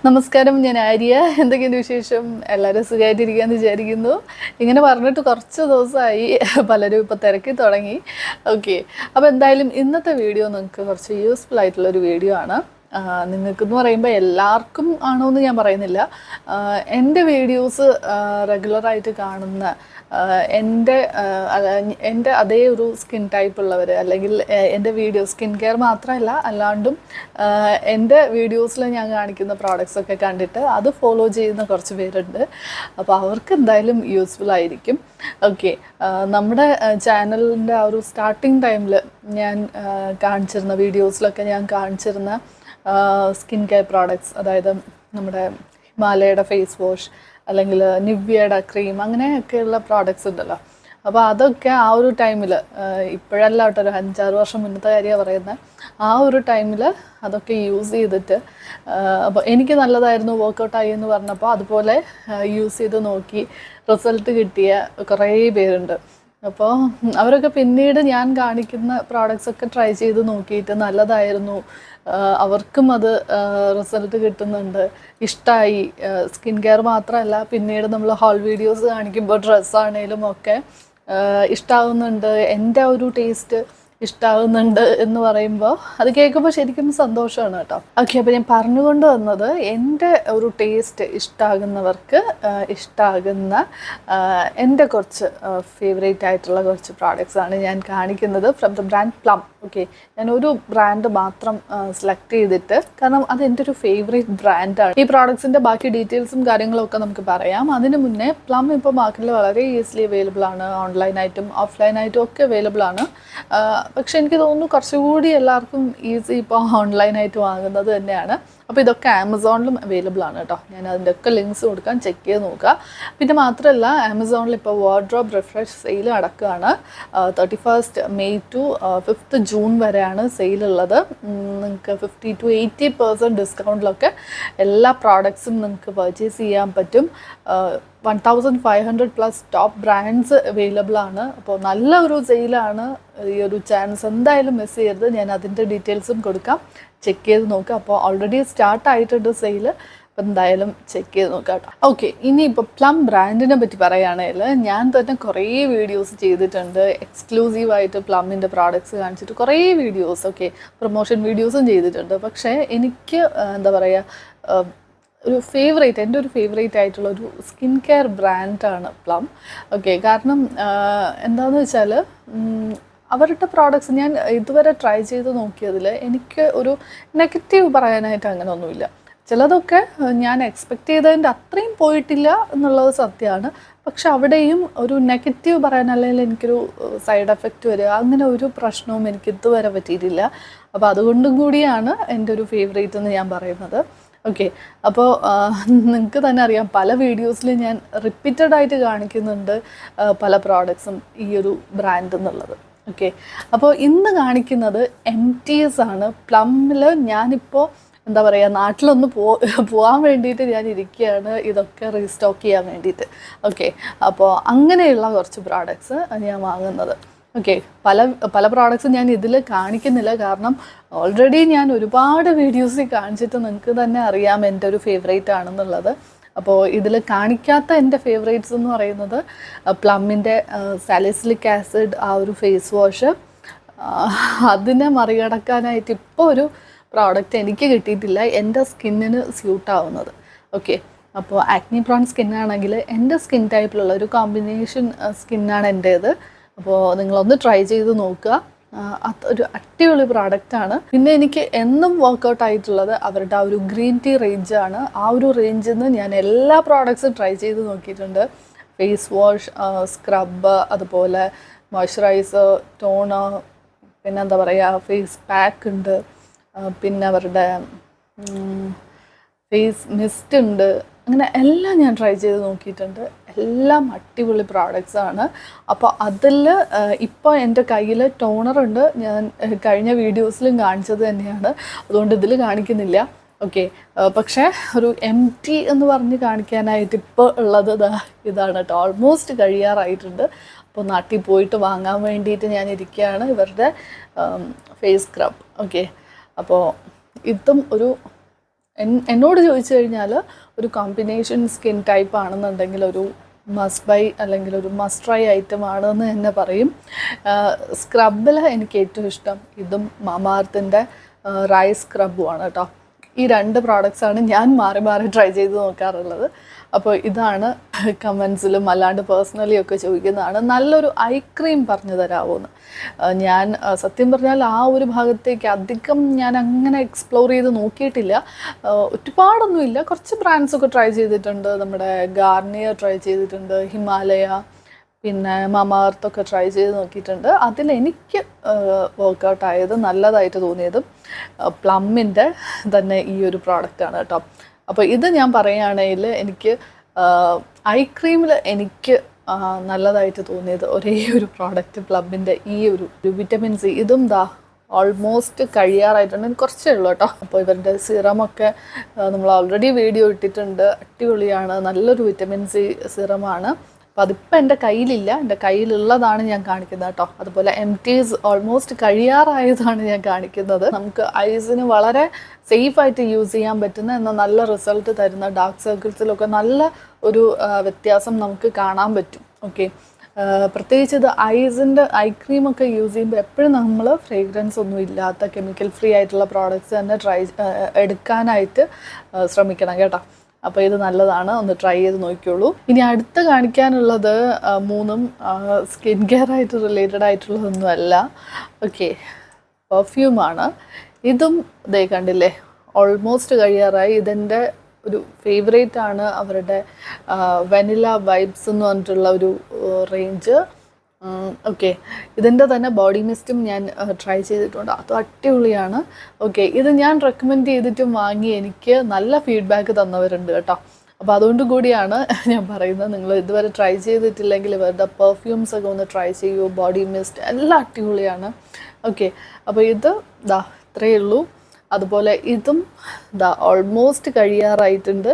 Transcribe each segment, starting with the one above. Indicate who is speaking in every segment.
Speaker 1: നമസ്കാരം, ഞാൻ ആര്യ. എന്തൊക്കെയുണ്ട് വിശേഷം? എല്ലാവരും സുഖമായിട്ടിരിക്കാമെന്ന് വിചാരിക്കുന്നു. ഇങ്ങനെ പറഞ്ഞിട്ട് കുറച്ച് ദിവസമായി, പലരും ഇപ്പോൾ തിരക്കി തുടങ്ങി. ഓക്കെ, അപ്പോൾ എന്തായാലും ഇന്നത്തെ വീഡിയോ നിങ്ങൾക്ക് കുറച്ച് യൂസ്ഫുൾ ആയിട്ടുള്ളൊരു വീഡിയോ ആണ്. നിങ്ങൾക്കെന്ന് പറയുമ്പോൾ എല്ലാവർക്കും ആണോ എന്ന് ഞാൻ പറയുന്നില്ല. എൻ്റെ വീഡിയോസ് റെഗുലറായിട്ട് കാണുന്ന എൻ്റെ അതേ ഒരു സ്കിൻ ടൈപ്പ് ഉള്ളവർ, അല്ലെങ്കിൽ എൻ്റെ വീഡിയോ സ്കിൻ കെയർ മാത്രമല്ല അല്ലാണ്ടും എൻ്റെ വീഡിയോസിൽ ഞാൻ കാണിക്കുന്ന പ്രോഡക്റ്റ്സൊക്കെ കണ്ടിട്ട് അത് ഫോളോ ചെയ്യുന്ന കുറച്ച് പേരുണ്ട്. അപ്പോൾ അവർക്ക് എന്തായാലും യൂസ്ഫുൾ ആയിരിക്കും. ഓക്കെ, നമ്മുടെ ചാനലിൻ്റെ ആ ഒരു സ്റ്റാർട്ടിങ് ടൈമിൽ ഞാൻ കാണിച്ചിരുന്ന വീഡിയോസിലൊക്കെ ഞാൻ കാണിച്ചിരുന്ന സ്കിൻ കെയർ പ്രോഡക്റ്റ്സ്, അതായത് നമ്മുടെ ഹിമാലയയുടെ ഫേസ് വാഷ് അല്ലെങ്കിൽ നിവ്യയുടെ ക്രീം, അങ്ങനെയൊക്കെയുള്ള പ്രോഡക്റ്റ്സ് ഉണ്ടല്ലോ. അപ്പോൾ അതൊക്കെ ആ ഒരു ടൈമിൽ, ഇപ്പോഴല്ല കേട്ടോ, ഒരു 5-6 വർഷം മുന്നത്തെ കാര്യമാണ് പറയുന്നത്, ആ ഒരു ടൈമിൽ അതൊക്കെ യൂസ് ചെയ്തിട്ട് അപ്പോൾ എനിക്ക് നല്ലതായിരുന്നു, വർക്കൗട്ടായി എന്ന് പറഞ്ഞപ്പോൾ അതുപോലെ യൂസ് ചെയ്ത് നോക്കി റിസൾട്ട് കിട്ടിയ കുറേ പേരുണ്ട്. അപ്പോൾ അവരൊക്കെ പിന്നീട് ഞാൻ കാണിക്കുന്ന പ്രോഡക്റ്റ്സൊക്കെ ട്രൈ ചെയ്ത് നോക്കിയിട്ട് നല്ലതായിരുന്നു, അവർക്കും അത് റിസൾട്ട് കിട്ടുന്നുണ്ട്, ഇഷ്ടമായി. സ്കിൻ കെയർ മാത്രമല്ല, പിന്നീട് നമ്മൾ ഹോൾ വീഡിയോസ് കാണിക്കുമ്പോൾ ഡ്രസ്സാണേലും ഒക്കെ ഇഷ്ടമാവുന്നുണ്ട്, എൻ്റെ ഒരു ടേസ്റ്റ് ഇഷ്ടമാവുന്നുണ്ട് എന്ന് പറയുമ്പോൾ അത് കേൾക്കുമ്പോൾ ശരിക്കും സന്തോഷമാണ് കേട്ടോ. ഓക്കെ, അപ്പോൾ ഞാൻ പറഞ്ഞുകൊണ്ട് വന്നത്, എൻ്റെ ഒരു ടേസ്റ്റ് ഇഷ്ടമാകുന്നവർക്ക് ഇഷ്ടമാകുന്ന എൻ്റെ കുറച്ച് ഫേവറേറ്റ് ആയിട്ടുള്ള കുറച്ച് പ്രോഡക്റ്റ്സ് ആണ് ഞാൻ കാണിക്കുന്നത് from the brand plum. Okay, ഞാൻ ഒരു ബ്രാൻഡ് മാത്രം സെലക്ട് ചെയ്തിട്ട്, കാരണം അത് എൻ്റെ ഒരു ഫേവറേറ്റ് ബ്രാൻഡാണ്. ഈ പ്രോഡക്ട്സിൻ്റെ ബാക്കി ഡീറ്റെയിൽസും കാര്യങ്ങളും ഒക്കെ നമുക്ക് പറയാം. അതിന് മുന്നേ പ്ലം ഇപ്പോൾ മാർക്കറ്റിൽ വളരെ ഈസിലി അവൈലബിൾ ആണ്, ഓൺലൈനായിട്ടും ഓഫ്ലൈനായിട്ടും ഒക്കെ അവൈലബിൾ ആണ്. പക്ഷെ എനിക്ക് തോന്നുന്നു കുറച്ചുകൂടി എല്ലാവർക്കും ഈസി ഇപ്പോൾ ഓൺലൈനായിട്ട് വാങ്ങുന്നത് തന്നെയാണ്. അപ്പോൾ ഇതൊക്കെ ആമസോണിലും അവൈലബിൾ ആണ് കേട്ടോ. ഞാൻ അതിൻ്റെ ഒക്കെ ലിങ്ക്സ് കൊടുക്കാൻ, ചെക്ക് ചെയ്ത് നോക്കുക. പിന്നെ മാത്രമല്ല, ആമസോണിൽ ഇപ്പോൾ വാർഡ്രോബ് റിഫ്രഷ് സെയിൽ നടക്കുകയാണ്. 31st May to 5th June വരെയാണ് സെയിലുള്ളത്. നിങ്ങൾക്ക് 50 to 80% ഡിസ്കൗണ്ടിലൊക്കെ എല്ലാ പ്രോഡക്ട്സും നിങ്ങൾക്ക് പർച്ചേസ് ചെയ്യാൻ പറ്റും. 1500+ ടോപ്പ് ബ്രാൻഡ്സ് അവൈലബിൾ ആണ്. അപ്പോൾ നല്ല ഒരു സെയിലാണ്. ഈ ഒരു ചാൻസ് എന്തായാലും മിസ് ചെയ്യരുത്. ഞാൻ അതിൻ്റെ ഡീറ്റെയിൽസും കൊടുക്കാം, ചെക്ക് ചെയ്ത് നോക്കുക. അപ്പോൾ ഓൾറെഡി സ്റ്റാർട്ടായിട്ടുണ്ട് സെയിൽ, അപ്പോൾ എന്തായാലും ചെക്ക് ചെയ്ത് നോക്കാം കേട്ടോ. ഓക്കെ, ഇനിയിപ്പോൾ പ്ലം ബ്രാൻഡിനെ പറ്റി പറയുകയാണെങ്കിൽ, ഞാൻ തന്നെ കുറേ വീഡിയോസ് ചെയ്തിട്ടുണ്ട്. എക്സ്ക്ലൂസീവായിട്ട് പ്ലമ്മിൻ്റെ പ്രോഡക്റ്റ്സ് കാണിച്ചിട്ട് കുറേ വീഡിയോസ്, ഓക്കെ, പ്രൊമോഷൻ വീഡിയോസും ചെയ്തിട്ടുണ്ട്. പക്ഷേ എനിക്ക് എന്താ പറയുക, ഒരു ഫേവറേറ്റ്, എൻ്റെ ഒരു ഫേവറേറ്റ് ആയിട്ടുള്ള ഒരു സ്കിൻ കെയർ ബ്രാൻഡാണ് പ്ലം. ഓക്കെ, കാരണം എന്താണെന്ന് വെച്ചാൽ, അവരുടെ പ്രോഡക്റ്റ്സ് ഞാൻ ഇതുവരെ ട്രൈ ചെയ്ത് നോക്കിയതിൽ എനിക്ക് ഒരു നെഗറ്റീവ് പറയാനായിട്ട് അങ്ങനെ ഒന്നുമില്ല. ചിലതൊക്കെ ഞാൻ എക്സ്പെക്റ്റ് ചെയ്തതിൻ്റെ അത്രയും പോയിട്ടില്ല എന്നുള്ളത് സത്യമാണ്. പക്ഷെ അവിടെയും ഒരു നെഗറ്റീവ് പറയാൻ, അല്ലെങ്കിൽ എനിക്കൊരു സൈഡ് എഫക്റ്റ് വരിക, അങ്ങനെ ഒരു പ്രശ്നവും എനിക്ക് ഇതുവരെ പറ്റിയിട്ടില്ല. അപ്പോൾ അതുകൊണ്ടും കൂടിയാണ് എൻ്റെ ഒരു ഫേവറേറ്റ് എന്ന് ഞാൻ പറയുന്നത്. ഓക്കെ, അപ്പോൾ നിങ്ങൾക്ക് തന്നെ അറിയാം, പല വീഡിയോസിൽ ഞാൻ റിപ്പീറ്റഡ് ആയിട്ട് കാണിക്കുന്നുണ്ട് പല പ്രോഡക്ട്സും ഈ ഒരു ബ്രാൻഡ് എന്നുള്ളത്. ഓക്കെ, അപ്പോൾ ഇന്ന് കാണിക്കുന്നത് MTS ആണ്. പ്ലമ്മിൽ ഞാനിപ്പോൾ എന്താ പറയുക, നാട്ടിലൊന്ന് പോകാൻ വേണ്ടിയിട്ട് ഞാൻ ഇരിക്കുകയാണ്, ഇതൊക്കെ റീസ്റ്റോക്ക് ചെയ്യാൻ വേണ്ടിയിട്ട്. ഓക്കെ, അപ്പോൾ അങ്ങനെയുള്ള കുറച്ച് പ്രോഡക്ട്സ് ഞാൻ വാങ്ങുന്നത്. ഓക്കെ, പല പ്രോഡക്ട്സും ഞാൻ ഇതിൽ കാണിക്കുന്നില്ല, കാരണം ഓൾറെഡി ഞാൻ ഒരുപാട് വീഡിയോസിൽ കാണിച്ചിട്ട് നിങ്ങൾക്ക് തന്നെ അറിയാം എൻ്റെ ഒരു ഫേവറേറ്റ് ആണെന്നുള്ളത്. അപ്പോൾ ഇതിൽ കാണിക്കാത്ത എൻ്റെ ഫേവറേറ്റ്സ് എന്ന് പറയുന്നത് പ്ലമ്മിൻ്റെ സാലിസിലിക് ആസിഡ് ആ ഒരു ഫേസ് വാഷ്. അതിനെ മറികടക്കാനായിട്ട് ഇപ്പോൾ ഒരു പ്രോഡക്റ്റ് എനിക്ക് കിട്ടിയിട്ടില്ല എൻ്റെ സ്കിന്നിന് സ്യൂട്ടാവുന്നത്. ഓക്കെ, അപ്പോൾ ആക്നി പ്രോൺ സ്കിന്നാണെങ്കിൽ എൻ്റെ സ്കിൻ ടൈപ്പിലുള്ള ഒരു കോമ്പിനേഷൻ സ്കിന്നാണ് എൻ്റേത്. അപ്പോൾ നിങ്ങളൊന്ന് ട്രൈ ചെയ്ത് നോക്കുക. അതൊരു അടിപൊളി പ്രോഡക്റ്റാണ്. പിന്നെ എനിക്ക് എന്നും വർക്കൗട്ട് ആയിട്ടുള്ളത് അവരുടെ ആ ഒരു ഗ്രീൻ ടീ റേഞ്ചാണ്. ആ ഒരു റേഞ്ചിൽ നിന്ന് ഞാൻ എല്ലാ പ്രോഡക്ട്സും ട്രൈ ചെയ്ത് നോക്കിയിട്ടുണ്ട്. ഫേസ് വാഷ്, സ്ക്രബ്, അതുപോലെ മോയ്സ്ചറൈസർ, ടോണർ, പിന്നെ എന്താ പറയുക, ഫേസ് പാക്ക് ഉണ്ട്, പിന്നെ അവരുടെ ഫേസ് മിസ്റ്റ് ഉണ്ട്. അങ്ങനെ എല്ലാം ഞാൻ ട്രൈ ചെയ്ത് നോക്കിയിട്ടുണ്ട്. എല്ലാം അടിപൊളി പ്രോഡക്റ്റ്സാണ്. അപ്പോൾ അതിൽ ഇപ്പോൾ എൻ്റെ കയ്യിൽ ടോണറുണ്ട്, ഞാൻ കഴിഞ്ഞ വീഡിയോസിലും കാണിച്ചത് തന്നെയാണ്, അതുകൊണ്ട് ഇതിൽ കാണിക്കുന്നില്ല. ഓക്കെ, പക്ഷേ ഒരു MT എന്ന് പറഞ്ഞ് കാണിക്കാനായിട്ട് ഇപ്പോൾ ഉള്ളത് ഇതാണ് കേട്ടോ. ഓൾമോസ്റ്റ് കഴിയാറായിട്ടുണ്ട്. അപ്പോൾ നാട്ടിൽ പോയിട്ട് വാങ്ങാൻ വേണ്ടിയിട്ട് ഞാൻ ഇരിക്കുകയാണ് ഇവരുടെ ഫേസ് സ്ക്രബ്. ഓക്കെ, അപ്പോൾ ഇതും ഒരു എന്നോട് ചോദിച്ചു കഴിഞ്ഞാൽ ഒരു കോമ്പിനേഷൻ സ്കിൻ ടൈപ്പ് ആണെന്നുണ്ടെങ്കിൽ ഒരു മസ്റ്റ് ബൈ അല്ലെങ്കിൽ ഒരു മസ്റ്റ് ട്രൈ ഐറ്റം ആണെന്ന് തന്നെ പറയും. സ്ക്രബിൽ എനിക്ക് ഏറ്റവും ഇഷ്ടം ഇതും മാമാർത്തിൻ്റെ റൈസ് സ്ക്രബുമാണ് കേട്ടോ. ഈ 2 പ്രോഡക്റ്റ്സാണ് ഞാൻ മാറി മാറി ട്രൈ ചെയ്ത് നോക്കാറുള്ളത്. അപ്പോൾ ഇതാണ് കമൻസിലും അല്ലാണ്ട് പേഴ്സണലി ഒക്കെ ചോദിക്കുന്നതാണ്, നല്ലൊരു ഐ ക്രീം പറഞ്ഞു തരാമോന്ന്. ഞാൻ സത്യം പറഞ്ഞാൽ ആ ഒരു ഭാഗത്തേക്ക് അധികം ഞാൻ അങ്ങനെ എക്സ്പ്ലോർ ചെയ്ത് നോക്കിയിട്ടില്ല. ഒരുപാടൊന്നുമില്ല, കുറച്ച് ബ്രാൻഡ്സൊക്കെ ട്രൈ ചെയ്തിട്ടുണ്ട്. നമ്മുടെ ഗാർണിയർ ട്രൈ ചെയ്തിട്ടുണ്ട്, ഹിമാലയ, പിന്നെ മാമാർത്തൊക്കെ ട്രൈ ചെയ്ത് നോക്കിയിട്ടുണ്ട്. അതിലെനിക്ക് വർക്കൗട്ട് ആയത് നല്ലതായിട്ട് തോന്നിയതും പ്ലമ്മിൻ്റെ തന്നെ ഈ ഒരു പ്രോഡക്റ്റാണ് കേട്ടോ. അപ്പോൾ ഇത് ഞാൻ പറയുകയാണെങ്കിൽ എനിക്ക് ഐ ക്രീമിൽ എനിക്ക് നല്ലതായിട്ട് തോന്നിയത് ഒരേ ഒരു പ്രോഡക്റ്റ് പ്ലമ്മിൻ്റെ ഈ ഒരു വിറ്റമിൻ സി. ഇതും ഓൾമോസ്റ്റ് കഴിയാറായിട്ടുണ്ട്, കുറച്ചേ ഉള്ളൂ കേട്ടോ. അപ്പോൾ ഇവരുടെ സിറമൊക്കെ നമ്മൾ ഓൾറെഡി വീഡിയോ ഇട്ടിട്ടുണ്ട്, അടിപൊളിയാണ്, നല്ലൊരു വിറ്റമിൻ സി സിറമാണ്. അപ്പോൾ അതിപ്പോൾ എൻ്റെ കയ്യിലില്ല, എൻ്റെ കയ്യിലുള്ളതാണ് ഞാൻ കാണിക്കുന്നത് കേട്ടോ. അതുപോലെ എംറ്റീസ് ഓൾമോസ്റ്റ് കഴിയാറായതാണ് ഞാൻ കാണിക്കുന്നത്. നമുക്ക് ഐസിന് വളരെ സേഫായിട്ട് യൂസ് ചെയ്യാൻ പറ്റുന്ന എന്നാൽ നല്ല റിസൾട്ട് തരുന്ന ഡാർക്ക് സർക്കിൾസിലൊക്കെ നല്ല ഒരു വ്യത്യാസം നമുക്ക് കാണാൻ പറ്റും. ഓക്കെ, പ്രത്യേകിച്ച് ഇത് ഐ ക്രീമൊക്കെ യൂസ് ചെയ്യുമ്പോൾ എപ്പോഴും നമ്മൾ ഫ്രേഗ്രൻസ് ഒന്നും ഇല്ലാത്ത കെമിക്കൽ ഫ്രീ ആയിട്ടുള്ള പ്രോഡക്റ്റ്സ് തന്നെ എടുക്കാനായിട്ട് ശ്രമിക്കണം കേട്ടോ. അപ്പോൾ ഇത് നല്ലതാണ്, ഒന്ന് ട്രൈ ചെയ്ത് നോക്കിയോളൂ. ഇനി അടുത്ത് കാണിക്കാനുള്ളത് 3ഉം സ്കിൻ കെയർ ആയിട്ട് റിലേറ്റഡ് ആയിട്ടുള്ളതൊന്നുമല്ല. ഓക്കെ, പെർഫ്യൂമാണ്. ഇതും ദേ കണ്ടില്ലേ, ഓൾമോസ്റ്റ് കഴിയാറായി. ഇതെൻ്റെ ഒരു ഫേവറേറ്റ് ആണ്, അവരുടെ വെനില വൈബ്സ് എന്ന് പറഞ്ഞിട്ടുള്ള ഒരു റേഞ്ച്. ഓക്കെ, ഇതിൻ്റെ തന്നെ ബോഡി മിസ്റ്റും ഞാൻ ട്രൈ ചെയ്തിട്ടുണ്ട്, അത് അടിപൊളിയാണ്. ഓക്കെ, ഇത് ഞാൻ റെക്കമെൻഡ് ചെയ്തിട്ടും വാങ്ങി എനിക്ക് നല്ല ഫീഡ്ബാക്ക് തന്നവരുണ്ട് കേട്ടോ. അപ്പോൾ അതുകൊണ്ട് കൂടിയാണ് ഞാൻ പറയുന്നത്, നിങ്ങൾ ഇതുവരെ ട്രൈ ചെയ്തിട്ടില്ലെങ്കിൽ ഇവരുടെ പെർഫ്യൂംസ് ഒക്കെ ഒന്ന് ട്രൈ ചെയ്യൂ. ബോഡി മിസ്റ്റ് എല്ലാം അടിപൊളിയാണ്. ഓക്കെ, അപ്പോൾ ഇത് ഇത്രയേ ഉള്ളൂ. അതുപോലെ ഇതും ഓൾമോസ്റ്റ് കഴിയാറായിട്ടുണ്ട്.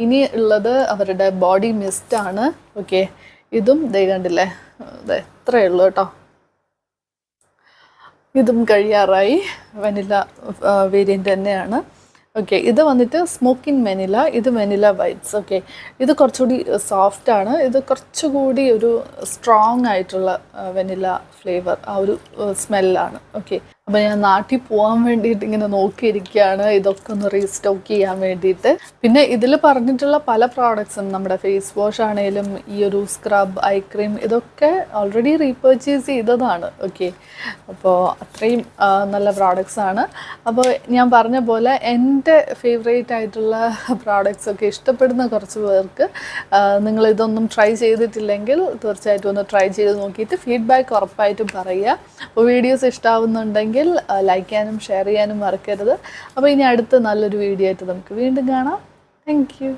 Speaker 1: ഇനി ഉള്ളത് അവരുടെ ബോഡി മിസ്റ്റാണ്. ഓക്കെ, ഇതും കണ്ടില്ലേ, ഇത്രയേ ഉള്ളൂ കേട്ടോ. ഇതും കഴിയാറായി, വെനില വേരിയൻ്റ് തന്നെയാണ്. ഓക്കെ, ഇത് വന്നിട്ട് സ്മോക്കിംഗ് വെനില, ഇത് വെനില വൈബ്സ്. ഓക്കെ, ഇത് കുറച്ചുകൂടി സോഫ്റ്റാണ്, ഇത് കുറച്ചുകൂടി ഒരു സ്ട്രോങ് ആയിട്ടുള്ള വെനില ഫ്ലേവർ, ആ ഒരു സ്മെല്ലാണ്. ഓക്കെ, അപ്പോൾ ഞാൻ നാട്ടിൽ പോകാൻ വേണ്ടിയിട്ട് ഇങ്ങനെ നോക്കിയിരിക്കുകയാണ് ഇതൊക്കെ ഒന്ന് റീസ്റ്റോക്ക് ചെയ്യാൻ വേണ്ടിയിട്ട്. പിന്നെ ഇതിൽ പറഞ്ഞിട്ടുള്ള പല പ്രോഡക്ട്സും നമ്മുടെ ഫേസ് വാഷ് ആണെങ്കിലും ഈ ഒരു സ്ക്രബ്, ഐ ക്രീം, ഇതൊക്കെ ഓൾറെഡി റീപർച്ചേസ് ചെയ്തതാണ്. ഓക്കെ, അപ്പോൾ അത്രയും നല്ല പ്രോഡക്ട്സാണ്. അപ്പോൾ ഞാൻ പറഞ്ഞ പോലെ എൻ്റെ ഫേവറേറ്റ് ആയിട്ടുള്ള പ്രോഡക്ട്സൊക്കെ ഇഷ്ടപ്പെടുന്ന കുറച്ച് പേർക്ക് നിങ്ങളിതൊന്നും ട്രൈ ചെയ്തിട്ടില്ലെങ്കിൽ തീർച്ചയായിട്ടും ഒന്ന് ട്രൈ ചെയ്ത് നോക്കിയിട്ട് ഫീഡ്ബാക്ക് ഉറപ്പായിട്ടും പറയുക. അപ്പോൾ വീഡിയോസ് ഇഷ്ടമാവുന്നുണ്ടെങ്കിൽ ലൈക്ക് ചെയ്യാനും ഷെയർ ചെയ്യാനും മറക്കരുത്. അപ്പോൾ ഇനി അടുത്ത നല്ലൊരു വീഡിയോ ആയിട്ട് നമുക്ക് വീണ്ടും കാണാം. Thank you.